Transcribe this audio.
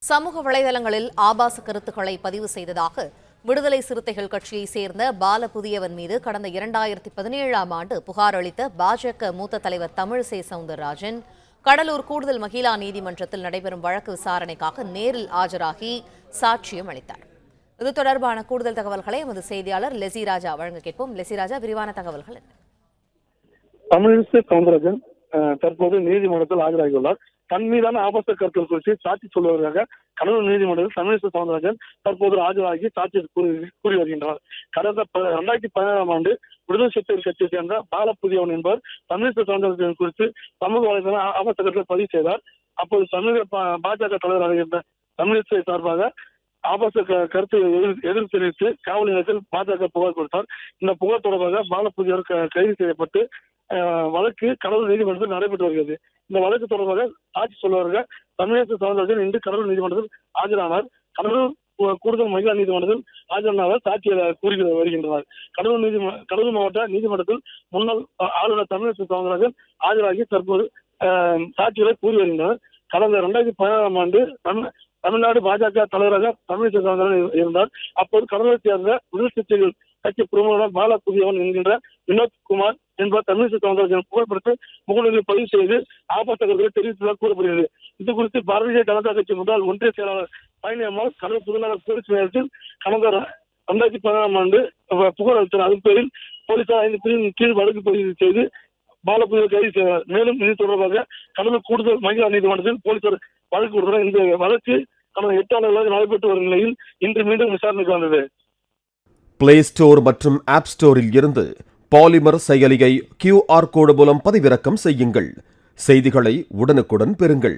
சமூக வலைதளங்களில் ஆபாச கருத்துக்களை பதிவு செய்ததாக விடுதலை சிறுத்தைகள் கட்சியை சேர்ந்த பால புதியவன் மீது கடந்த 2017ஆம் ஆண்டு புகார் அளித்த பாஜக மூத்த தலைவர் தமிழிசை சவுந்தரராஜன் கடலூர் கூடுதல் மகிழா நீதிமன்றத்தில் நடைபெறும் வழக்கு விசாரணைக்காக நேரில் ஆஜராகி சாட்சியம் அளித்தார். இது தொடர்பான கூடுதல் தகவல்களை எமது செய்தியாளர் லெசிராஜா வழங்க கேட்போம். லெசிராஜா, விரிவான தகவல்கள் என்ன? தமிழிசை சவுந்தரராஜன் தற்போது நீதிமன்றத்தில் ஆஜராகியுள்ளார். தன் மீதான ஆபாச கருத்துக்கள் குறித்து சாட்சி சொல்வதற்காக கடலூர் நீதிமன்றத்தில் தமிழிசை சவுந்தரராஜன் தற்போது ஆஜராகி சாட்சி கூறி வருகின்றனர். கடந்த 2017ஆம் ஆண்டு விடுதலை சிறுத்தைகள் கட்சியை சேர்ந்த பால புதியவன் என்பவர் தமிழிசை சவுந்தரராஜன் குறித்து சமூக வலைதள ஆபாச கருத்துக்களை பதிவு செய்தார். அப்போது தமிழக பாஜக தலைவராக இருந்த தமிழிசை சார்பாக ஆபாச கருத்து எதிர்ப்பு தெரிவித்து காவல் நிலையத்தில் பாஜக புகார் கொடுத்தார். இந்த புகார் தொடர்பாக பால புதியவர் கைது செய்யப்பட்டு வழக்கு கடலூர் நீதிமன்றத்தில் நடைபெற்று வருகிறது. இந்த வழக்கு தொடர்பாக சாட்சி சொல்வதற்காக தமிழிசை சவுந்தரராஜன் இன்று கடலூர் நீதிமன்றத்தில் ஆஜரானார். கடலூர் கூடுதல் மகிழா நீதிமன்றத்தில் ஆஜரானவர் சாட்சியை கூறி வருகின்றனர். கடலூர் மாவட்ட நீதிமன்றத்தில் முன்னாள் ஆளுநர் தமிழிசை சவுந்தரராஜன் ஆஜராகி தற்போது சாட்சிகளை கூறி வருகின்றனர். கடந்த 2017ஆம் ஆண்டு தமிழ்நாடு பாஜக தலைவராக தமிழிசை சவுந்தரராஜன் இருந்தார். அப்போது கடலூரை சேர்ந்த விடுதலை சிறுத்தைகள் கட்சி பிரமுகர் பால புதியவன் என்கின்ற வினோத்குமார் என்பவர் தமிழிசை சவுந்தரராஜன் புகழ்படுத்தி முகநூலில் பதிவு செய்து ஆபாச கருத்துக்களை தெரிவித்ததாக கூறப்படுகிறது. இது குறித்து பாரதிய ஜனதா கட்சி முன்னாள் ஒன்றிய செயலாளர் பழனியம்மாள் கடலூர் புதுநகர் போலீஸ் நிலையத்தில் கடந்த 2017ஆம் ஆண்டு புகார் அளித்தார். அதன் பேரில் போலீசார் 5 பிரிவின் கீழ் வழக்கு பதிவு செய்து பாலபுதியவர் கைது செய்தார். மேலும் இது தொடர்பாக கடலூர் கூடுதல் மகிழா நீதிமன்றத்தில் போலீசார் வழக்கு கொடுத்தனர். இந்த வழக்கு கடந்த 8 ஆண்டுகளாக நடைபெற்று வரும் நிலையில் இன்று மீண்டும் விசாரணைக்கு வந்தது. பிளே ஸ்டோர் மற்றும் ஆப் ஸ்டோரில் இருந்து பாலிமர் செயலியை QR கோடு மூலம் பதிவிறக்கம் செய்யுங்கள். செய்திகளை உடனுக்குடன் பெறுங்கள்.